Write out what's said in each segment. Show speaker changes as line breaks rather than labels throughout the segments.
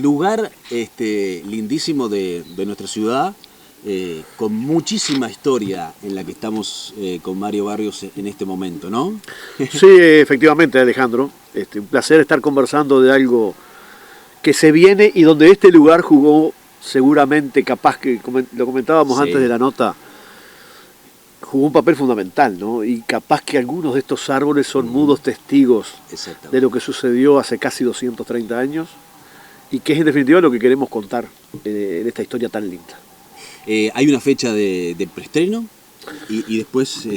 lugar lindísimo de nuestra ciudad, con muchísima historia en la que estamos con Mario Barrios en este momento, ¿no?
Sí, efectivamente, Alejandro. Un placer estar conversando de algo que se viene y donde este lugar jugó seguramente, capaz que lo comentábamos antes de la nota, jugó un papel fundamental, ¿no? Y capaz que algunos de estos árboles son mudos testigos de lo que sucedió hace casi 230 años y que es en definitiva lo que queremos contar en esta historia tan linda.
Hay una fecha de preestreno y después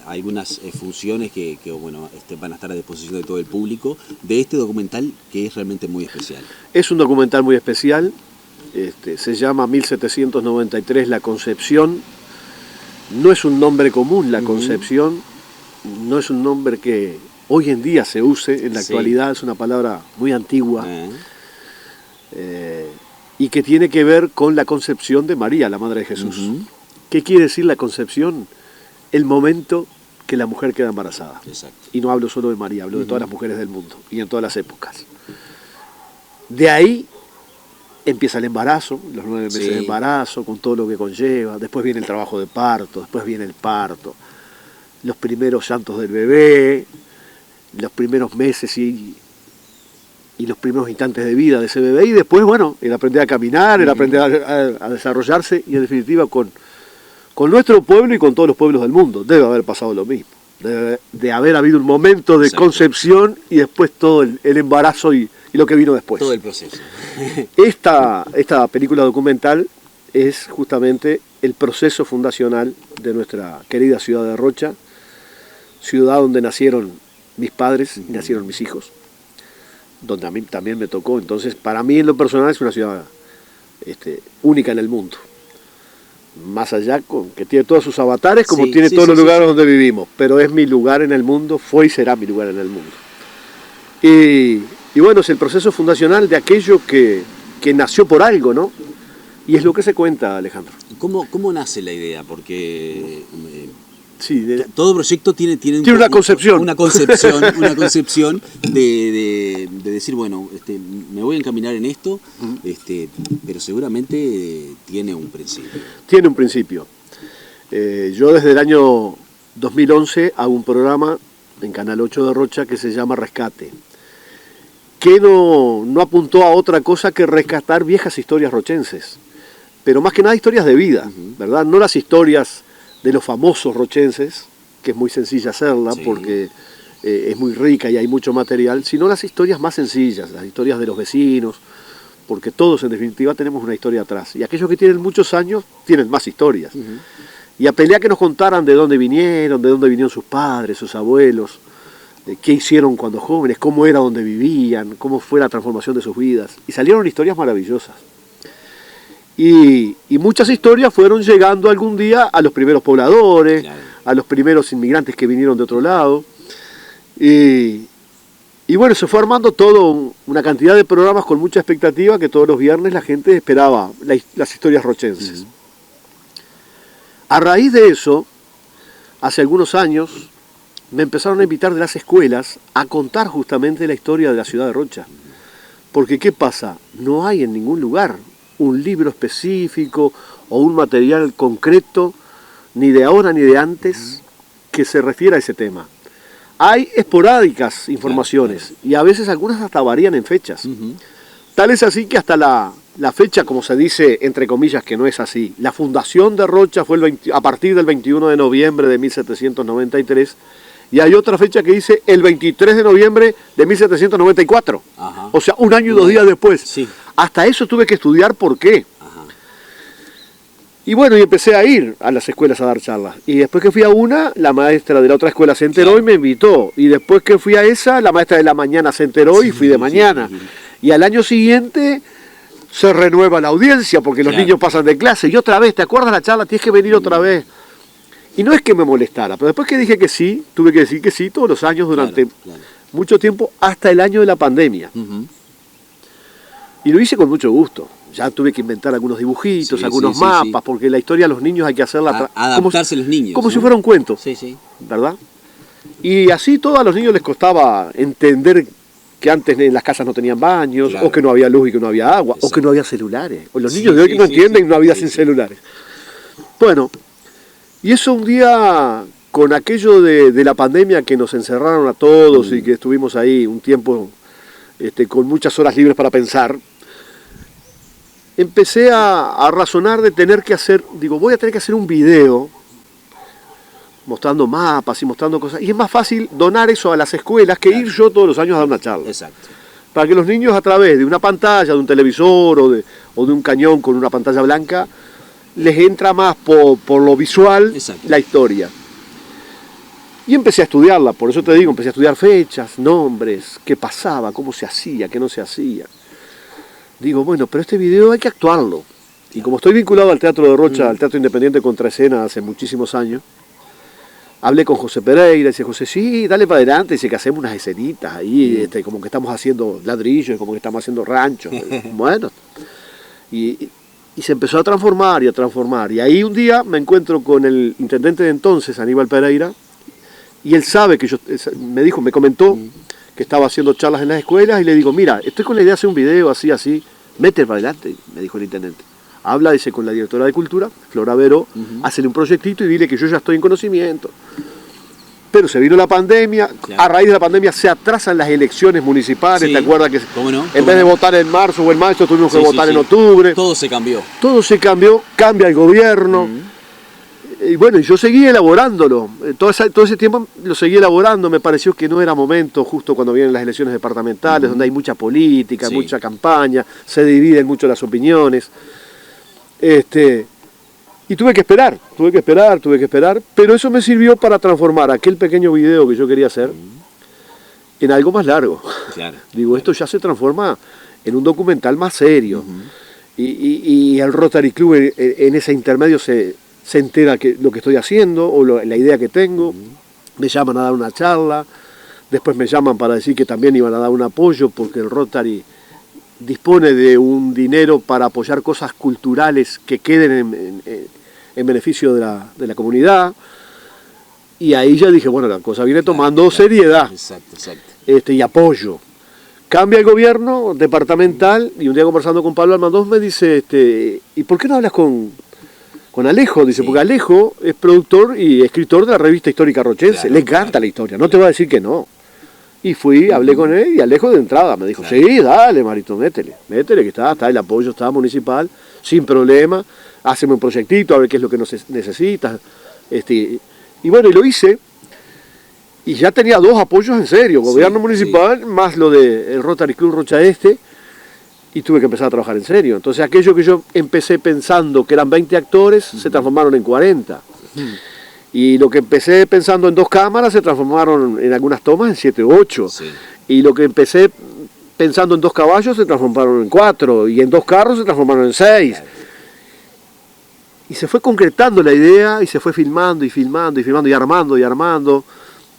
algunas funciones que bueno, van a estar a disposición de todo el público de este documental que es realmente muy especial. Es un documental muy especial, se llama 1793 La Concepción.
No es un nombre común, La Concepción, no es un nombre que hoy en día se use, en la actualidad es una palabra muy antigua y que tiene que ver con la concepción de María, la Madre de Jesús. ¿Qué quiere decir la concepción? El momento que la mujer queda embarazada.
Exacto.
Y no hablo solo de María, hablo de todas las mujeres del mundo y en todas las épocas. De ahí empieza el embarazo, los 9 meses de embarazo, con todo lo que conlleva. Después viene el trabajo de parto, después viene el parto, los primeros llantos del bebé, los primeros meses y los primeros instantes de vida de ese bebé. Y después, bueno, el aprender a caminar, el aprender a desarrollarse y en definitiva con nuestro pueblo y con todos los pueblos del mundo. Debe haber pasado lo mismo. Debe de haber habido un momento de concepción y después todo el embarazo y lo que vino después.
Todo el proceso.
Esta película documental es justamente el proceso fundacional de nuestra querida ciudad de Rocha, ciudad donde nacieron mis padres y nacieron mis hijos, donde a mí también me tocó. Entonces, para mí en lo personal es una ciudad única en el mundo. Más allá que tiene todos sus avatares, como tiene todos los lugares donde vivimos, pero es mi lugar en el mundo, fue y será mi lugar en el mundo. Y bueno, es el proceso fundacional de aquello que nació por algo, ¿no? Y es lo que se cuenta, Alejandro.
¿Cómo nace la idea? Porque
sí,
todo proyecto tiene
una concepción.
Una concepción de decir, bueno, me voy a encaminar en esto, pero seguramente tiene un principio.
Tiene un principio. Yo desde el año 2011 hago un programa en Canal 8 de Rocha que se llama Rescate, que no apuntó a otra cosa que rescatar viejas historias rochenses, pero más que nada historias de vida, ¿verdad? No las historias de los famosos rochenses, que es muy sencilla hacerla porque es muy rica y hay mucho material, sino las historias más sencillas, las historias de los vecinos, porque todos en definitiva tenemos una historia atrás, y aquellos que tienen muchos años tienen más historias. Y apelé a que nos contaran de dónde vinieron sus padres, sus abuelos, qué hicieron cuando jóvenes, cómo era donde vivían, cómo fue la transformación de sus vidas. Y salieron historias maravillosas. Y muchas historias fueron llegando algún día a los primeros pobladores, a los primeros inmigrantes que vinieron de otro lado. Y bueno, se fue armando todo una cantidad de programas con mucha expectativa que todos los viernes la gente esperaba las historias rochenses. A raíz de eso, hace algunos años, me empezaron a invitar de las escuelas a contar justamente la historia de la ciudad de Rocha. Porque ¿qué pasa? No hay en ningún lugar un libro específico o un material concreto, ni de ahora ni de antes, que se refiera a ese tema. Hay esporádicas informaciones y a veces algunas hasta varían en fechas. Tal es así que hasta la fecha, como se dice, entre comillas, que no es así, la fundación de Rocha fue a partir del 21 de noviembre de 1793, y hay otra fecha que dice el 23 de noviembre de 1794. O sea, un año y 2 días después. Hasta eso tuve que estudiar por qué. Y bueno, y empecé a ir a las escuelas a dar charlas. Y después que fui a una, la maestra de la otra escuela se enteró y me invitó. Y después que fui a esa, la maestra de la mañana se enteró y fui de mañana. Y al año siguiente se renueva la audiencia porque los niños pasan de clase. Y otra vez, ¿te acuerdas la charla? Tienes que venir otra vez. Y no es que me molestara, pero después que dije que sí, tuve que decir que sí todos los años durante mucho tiempo, hasta el año de la pandemia. Y lo hice con mucho gusto. Ya tuve que inventar algunos dibujitos, algunos mapas, porque la historia a los niños hay que hacerla...
Adaptarse los niños.
Como si fuera un cuento, ¿verdad? Y así todo a los niños les costaba entender que antes en las casas no tenían baños,
claro,
o que no había luz y que no había agua,
exacto,
o que no había celulares. O los niños de hoy no entienden una vida sin celulares. Bueno, y eso un día, con aquello de la pandemia que nos encerraron a todos y que estuvimos ahí un tiempo con muchas horas libres para pensar, empecé a razonar de tener que hacer, digo, voy a tener que hacer un video mostrando mapas y mostrando cosas, y es más fácil donar eso a las escuelas que ir yo todos los años a dar una charla.
Exacto.
Para que los niños, a través de una pantalla, de un televisor o de un cañón con una pantalla blanca, les entra más por lo visual. Exacto. La historia. Y empecé a estudiarla, por eso te digo, empecé a estudiar fechas, nombres, qué pasaba, cómo se hacía, qué no se hacía. Digo, bueno, pero este video hay que actuarlo. Y como estoy vinculado al Teatro de Rocha, al Teatro Independiente Contraescena hace muchísimos años, hablé con José Pereira, dice José, sí, dale para adelante, dice que hacemos unas escenitas ahí, como que estamos haciendo ladrillos, como que estamos haciendo ranchos. Bueno, y se empezó a transformar y a transformar. Y ahí un día me encuentro con el intendente de entonces, Aníbal Pereira, y él sabe que me comentó que estaba haciendo charlas en las escuelas, y le digo, mira, estoy con la idea de hacer un video así, mete para adelante, me dijo el intendente. Habla, dice, con la directora de Cultura, Flora Veró, hacele un proyectito y dile que yo ya estoy en conocimiento. Pero se vino la pandemia, claro, a raíz de la pandemia se atrasan las elecciones municipales, ¿te acuerdas que en vez de votar en marzo o en mayo tuvimos que votar en octubre?
Todo se cambió.
Todo se cambió, cambia el gobierno. Y bueno, yo seguí elaborándolo, todo ese tiempo lo seguí elaborando, me pareció que no era momento, justo cuando vienen las elecciones departamentales, donde hay mucha política, mucha campaña, se dividen mucho las opiniones. Y tuve que esperar, pero eso me sirvió para transformar aquel pequeño video que yo quería hacer en algo más largo. Claro, digo, esto ya se transforma en un documental más serio. Y el Rotary Club en ese intermedio se entera lo que estoy haciendo o la idea que tengo. Me llaman a dar una charla, después me llaman para decir que también iban a dar un apoyo porque el Rotary dispone de un dinero para apoyar cosas culturales que queden en beneficio de la comunidad. Y ahí ya dije, bueno, la cosa viene tomando seriedad. Exacto. Y apoyo. Cambia el gobierno departamental y un día conversando con Pablo Almandós me dice, ¿y por qué no hablas con Alejo? Dice, porque Alejo es productor y escritor de la revista histórica rochense. Le encanta la historia, no te va a decir que no. Y fui, hablé con él y Alejo de entrada me dijo, sí, dale, Marito, métele, que está el apoyo, está municipal, sin problema, haceme un proyectito, a ver qué es lo que necesitas. Y bueno, y lo hice, y ya tenía 2 apoyos en serio, gobierno municipal, más lo del Rotary Club Rocha Este, y tuve que empezar a trabajar en serio. Entonces aquello que yo empecé pensando que eran 20 actores, se transformaron en 40. Y lo que empecé pensando en 2 cámaras se transformaron en algunas tomas en 7 o 8. Y lo que empecé pensando en 2 caballos se transformaron en 4. Y en 2 carros se transformaron en 6. Y se fue concretando la idea y se fue filmando y armando.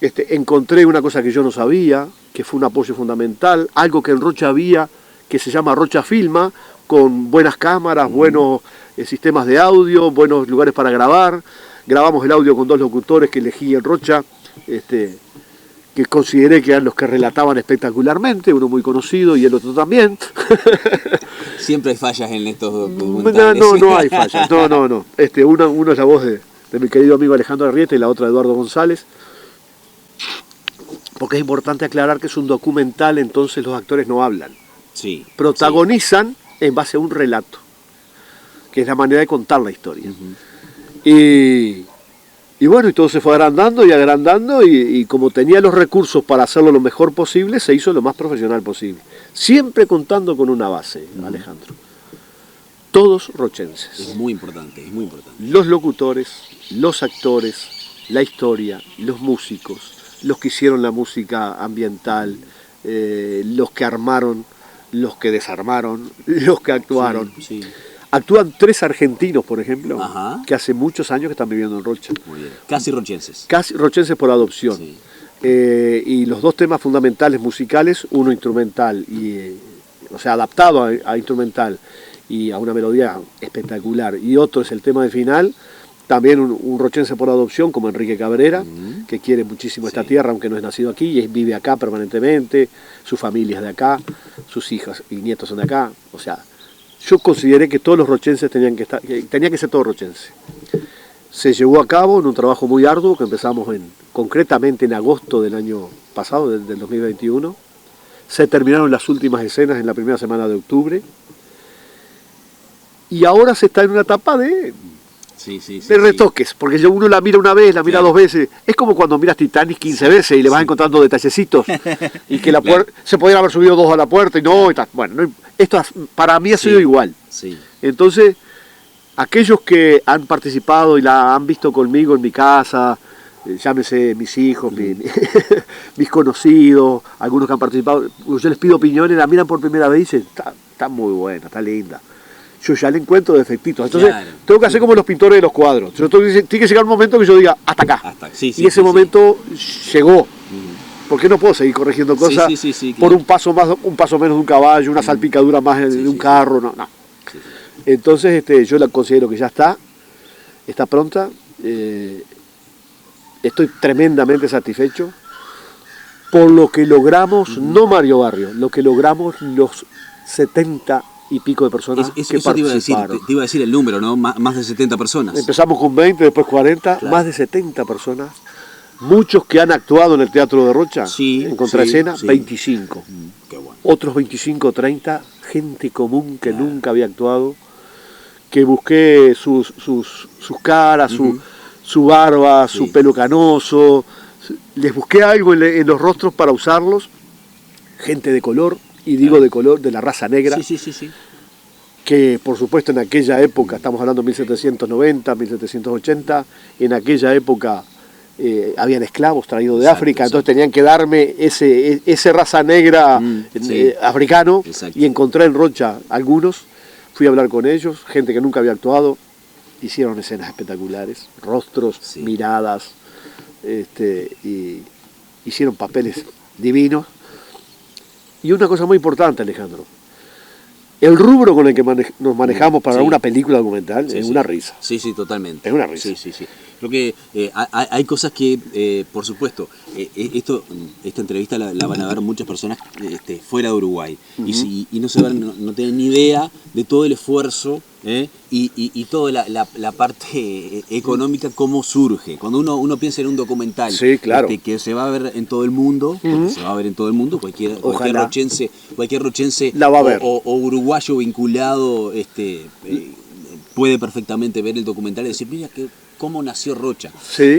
Encontré una cosa que yo no sabía, que fue un apoyo fundamental, algo que en Rocha había, que se llama Rocha Filma, con buenas cámaras, buenos sistemas de audio, buenos lugares para grabar. Grabamos el audio con 2 locutores que elegí en Rocha, que consideré que eran los que relataban espectacularmente, uno muy conocido y el otro también.
Siempre hay fallas en estos documentales.
No hay fallas, no. Uno es la voz de mi querido amigo Alejandro Arrieta y la otra de Eduardo González. Porque es importante aclarar que es un documental, entonces los actores no hablan. Protagonizan en base a un relato, que es la manera de contar la historia. Y bueno, y todo se fue agrandando y como tenía los recursos para hacerlo lo mejor posible, se hizo lo más profesional posible. Siempre contando con una base, Alejandro. Todos rochenses.
Es muy importante.
Los locutores, los actores, la historia, los músicos, los que hicieron la música ambiental, los que armaron, los que desarmaron, los que actuaron. Actúan 3 argentinos, por ejemplo, que hace muchos años que están viviendo en Rocha.
Muy bien. Casi rochenses.
Casi rochenses por adopción. Y los 2 temas fundamentales musicales, uno instrumental, o sea, adaptado a instrumental y a una melodía espectacular, y otro es el tema de final, también un rochense por adopción como Enrique Cabrera, que quiere muchísimo esta tierra, aunque no es nacido aquí, y vive acá permanentemente, su familia es de acá, sus hijas y nietos son de acá. O sea, yo consideré que todos los rochenses tenían que ser todo rochense. Se llevó a cabo en un trabajo muy arduo que empezamos concretamente en agosto del año pasado, del 2021. Se terminaron las últimas escenas en la primera semana de octubre. Y ahora se está en una etapa de retoques, porque uno la mira una vez, la mira 2 veces. Es como cuando miras Titanic 15 veces y le vas encontrando detallecitos. Y que se podrían haber subido 2 a la puerta y no. Bueno, esto para mí ha sido igual. Entonces, aquellos que han participado y la han visto conmigo en mi casa, llámese mis hijos, mis conocidos, algunos que han participado, yo les pido opiniones, la miran por primera vez y dicen, está muy buena, está linda. Yo ya le encuentro defectitos. Entonces, tengo que hacer como los pintores de los cuadros. Tiene que llegar un momento que yo diga, hasta acá. Y ese momento llegó. Porque no puedo seguir corrigiendo cosas por un paso más, un paso menos de un caballo, una salpicadura más de un carro. No. Entonces, yo la considero que ya está pronta. Estoy tremendamente satisfecho por lo que logramos, no Mario Barrio, lo que logramos los 70 y pico de personas que participaron.
Te iba a decir el número, ¿no? Más de 70 personas.
Empezamos con 20, después 40, más de 70 personas. Muchos que han actuado en el Teatro de Rocha, en contraescena, 25.
Qué bueno.
Otros 25 o 30, gente común que nunca había actuado, que busqué sus caras, su barba, su pelo canoso, les busqué algo en los rostros para usarlos, gente de color, y digo de color, de la raza negra, que por supuesto en aquella época, estamos hablando de 1790, 1780, en aquella época habían esclavos traídos de África, entonces tenían que darme ese raza negra africano, y encontré en Rocha algunos, fui a hablar con ellos, gente que nunca había actuado, hicieron escenas espectaculares, rostros, miradas, y hicieron papeles divinos. Y una cosa muy importante, Alejandro, el rubro con el que nos manejamos para una película documental es una risa.
Sí, totalmente.
Es una risa.
Sí. Creo que hay cosas que, por supuesto, esta entrevista la van a ver muchas personas fuera de Uruguay. Y no tienen ni idea de todo el esfuerzo y toda la parte económica, cómo surge. Cuando uno piensa en un documental que se va a ver en todo el mundo, porque se va a ver en todo el mundo, cualquier rochense
la va a ver.
O uruguayo vinculado puede perfectamente ver el documental y decir, mira cómo nació Rocha.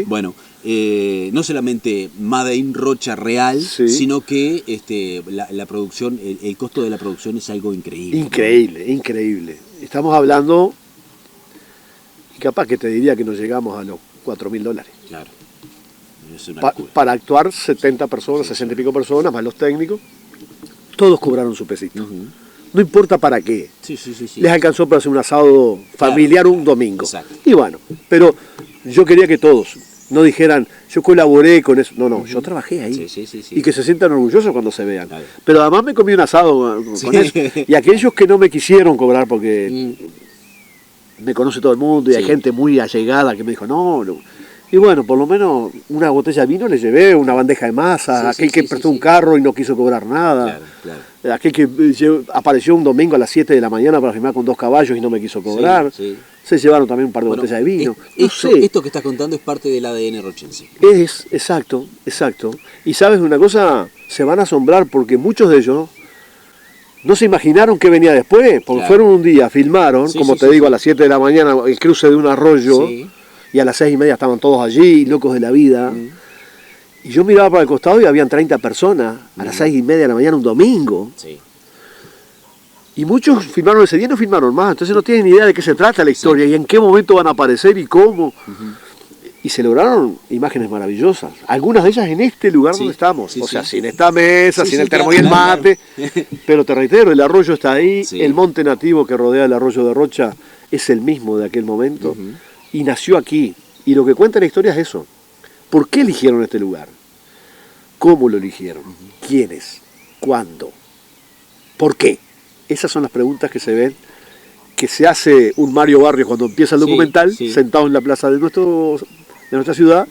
Bueno, no solamente Made in Rocha real, sino que la producción, el costo de la producción es algo increíble.
Increíble. Estamos hablando, y capaz que te diría que nos llegamos a los $4.000.
Claro. Es una
para actuar 70 personas, 60 y pico personas, más los técnicos, todos cobraron su pesito. No importa para qué. Les alcanzó para hacer un asado familiar un domingo. Y bueno, pero yo quería que todos no dijeran, yo colaboré con eso. No, yo trabajé ahí. Y que se sientan orgullosos cuando se vean. Pero además me comí un asado con eso. Y aquellos que no me quisieron cobrar porque me conoce todo el mundo y hay gente muy allegada que me dijo, no. Y bueno, por lo menos una botella de vino le llevé, una bandeja de masa, aquel que prestó un carro y no quiso cobrar nada. Aquel que apareció un domingo a las 7 de la mañana para filmar con 2 caballos y no me quiso cobrar. Se llevaron también un par de botellas de vino.
Esto que estás contando es parte del ADN rochense.
Exacto. Y sabes una cosa, se van a asombrar porque muchos de ellos no se imaginaron qué venía después, porque fueron un día, filmaron, como te digo, a las 7 de la mañana el cruce de un arroyo, y a las 6:30 estaban todos allí, locos de la vida. Y yo miraba para el costado y habían 30 personas a las 6:30 de la mañana un domingo. Y muchos filmaron ese día y no filmaron más, entonces no tienen ni idea de qué se trata la historia y en qué momento van a aparecer y cómo. Y se lograron imágenes maravillosas, algunas de ellas en este lugar donde estamos, o sea, sin esta mesa, sin el termo y el mate, pero te reitero, el arroyo está ahí, el monte nativo que rodea el arroyo de Rocha es el mismo de aquel momento, y nació aquí, y lo que cuenta la historia es eso. ¿Por qué eligieron este lugar? ¿Cómo lo eligieron? ¿Quiénes? ¿Cuándo? ¿Por qué? Esas son las preguntas que se ven que se hace un Mario Barrios cuando empieza el documental, sentado en la plaza de nuestra ciudad,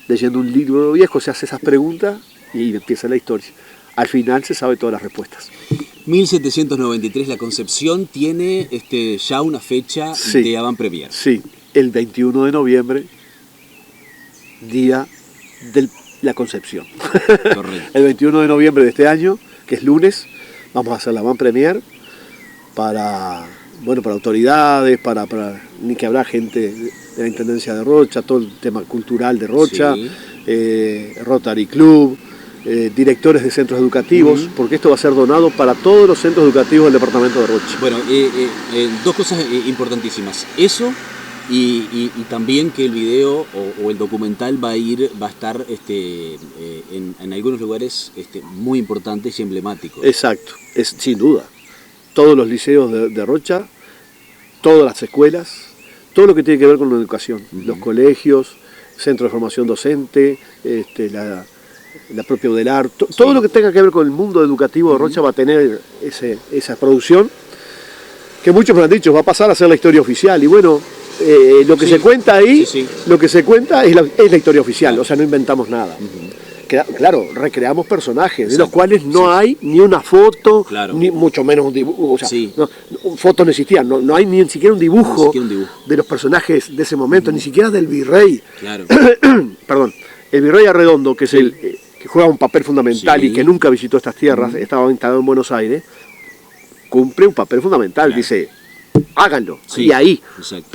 leyendo un libro viejo, se hace esas preguntas y empieza la historia. Al final se sabe todas las respuestas.
1793, La Concepción tiene ya una fecha de avant-première.
Sí, el 21 de noviembre, día de la Concepción.
Correcto.
El 21 de noviembre de este año, que es lunes, vamos a hacer la avant-première para autoridades, para ni que habrá gente de la Intendencia de Rocha, todo el tema cultural de Rocha, Rotary Club, directores de centros educativos, porque esto va a ser donado para todos los centros educativos del departamento de Rocha.
Bueno, dos cosas importantísimas. Eso y también que el video o el documental va a estar en algunos lugares muy importantes y emblemáticos.
Exacto, es sin duda. Todos los liceos de Rocha, todas las escuelas, todo lo que tiene que ver con la educación, los colegios, centros de formación docente, la propia UDELAR, todo lo que tenga que ver con el mundo educativo de Rocha va a tener esa producción, que muchos me han dicho, va a pasar a ser la historia oficial, y bueno, lo que se cuenta ahí, lo que se cuenta es la historia oficial, o sea, no inventamos nada. Claro, recreamos personajes, de los cuales no hay ni una foto, ni mucho menos un dibujo, o sea, fotos no existían, no hay ni siquiera un dibujo de los personajes de ese momento, ni siquiera del virrey.
Claro.
Perdón, el virrey Arredondo, que es el que juega un papel fundamental y que nunca visitó estas tierras, estaba instalado en Buenos Aires, cumple un papel fundamental, dice, háganlo, y ahí,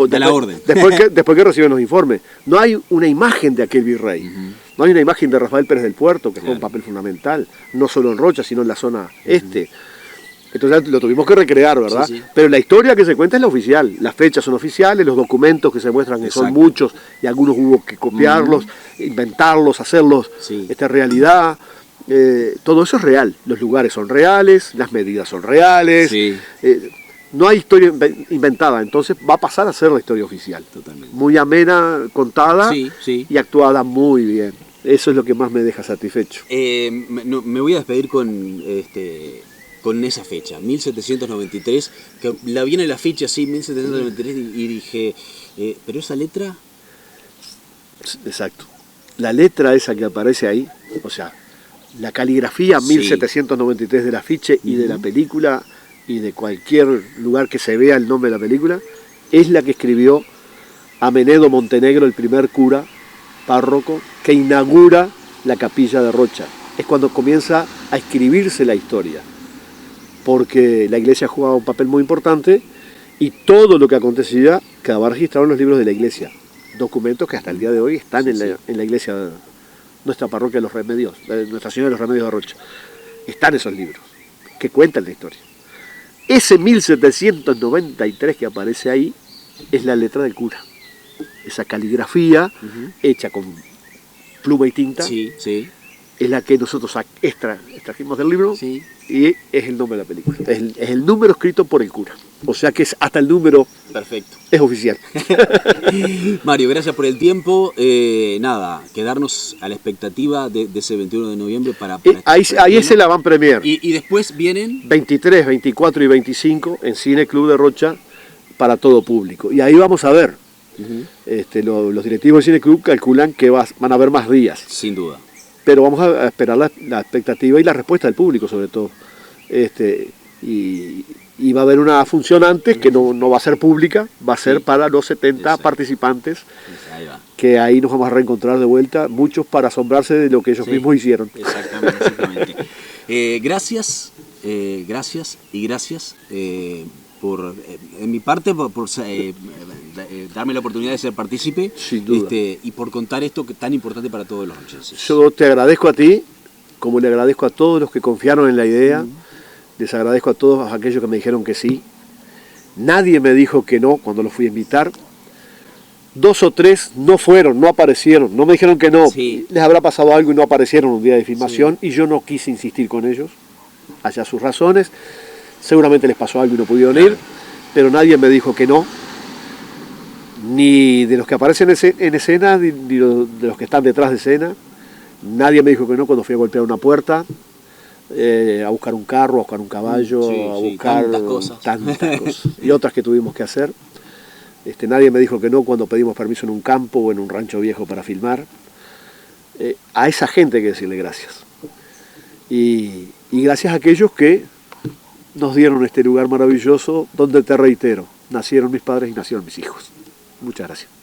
da la orden.
Después que reciben los informes, no hay una imagen de aquel virrey, no hay una imagen de Rafael Pérez del Puerto, que fue un papel fundamental, no solo en Rocha, sino en la zona este. Entonces lo tuvimos que recrear, ¿verdad? Pero la historia que se cuenta es la oficial, las fechas son oficiales, los documentos que se muestran que son muchos, y algunos hubo que copiarlos, inventarlos, hacerlos realidad. Todo eso es real, los lugares son reales, las medidas son reales, no hay historia inventada, entonces va a pasar a ser la historia oficial.
Totalmente.
Muy amena, contada y actuada muy bien. Eso es lo que más me deja satisfecho.
Me voy a despedir con esa fecha, 1793, que la viene la fecha así, 1793, y dije, ¿pero esa letra?
Exacto. La letra esa que aparece ahí, o sea, la caligrafía 1793 del afiche y de la película y de cualquier lugar que se vea el nombre de la película, es la que escribió Amenedo Montenegro, el primer cura párroco que inaugura la capilla de Rocha. Es cuando comienza a escribirse la historia, porque la iglesia jugaba un papel muy importante y todo lo que acontecía quedaba registrado en los libros de la iglesia, documentos que hasta el día de hoy están en la iglesia de nuestra parroquia de los Remedios, de Nuestra Señora de los Remedios de Rocha. Están esos libros que cuentan la historia. Ese 1793 que aparece ahí es la letra del cura. Esa caligrafía hecha con pluma y tinta es la que nosotros extrajimos del libro y es el nombre de la película. Es el número escrito por el cura. O sea que hasta el número es oficial.
Mario, gracias por el tiempo. Nada, quedarnos a la expectativa de ese 21 de noviembre para
ahí es el avant-première.
Y después vienen
23, 24 y 25 en Cine Club de Rocha para todo público. Y ahí vamos a ver. Los directivos del Cine Club calculan que van a haber más días.
Sin duda.
Pero vamos a esperar la expectativa y la respuesta del público sobre todo. Y va a haber una función antes que no va a ser pública, va a ser para los 70 participantes, que ahí nos vamos a reencontrar de vuelta, muchos para asombrarse de lo que ellos mismos hicieron.
Exactamente. Gracias por, en mi parte, por darme la oportunidad de ser partícipe y por contar esto que tan importante para todos los rochenses.
Yo te agradezco a ti, como le agradezco a todos los que confiaron en la idea, les agradezco a todos aquellos que me dijeron que sí. Nadie me dijo que no cuando los fui a invitar. 2 o 3 no fueron, no aparecieron, no me dijeron que no. Les habrá pasado algo y no aparecieron un día de filmación y yo no quise insistir con ellos, allá sus razones. Seguramente les pasó algo y no pudieron ir, pero nadie me dijo que no, ni de los que aparecen en escena, ni de los que están detrás de escena. Nadie me dijo que no cuando fui a golpear una puerta. a buscar un carro, a buscar un caballo, a buscar tantas cosas. Y otras que tuvimos que hacer. Nadie me dijo que no cuando pedimos permiso en un campo o en un rancho viejo para filmar. A esa gente hay que decirle gracias. Y gracias a aquellos que nos dieron este lugar maravilloso donde, te reitero, nacieron mis padres y nacieron mis hijos. Muchas gracias.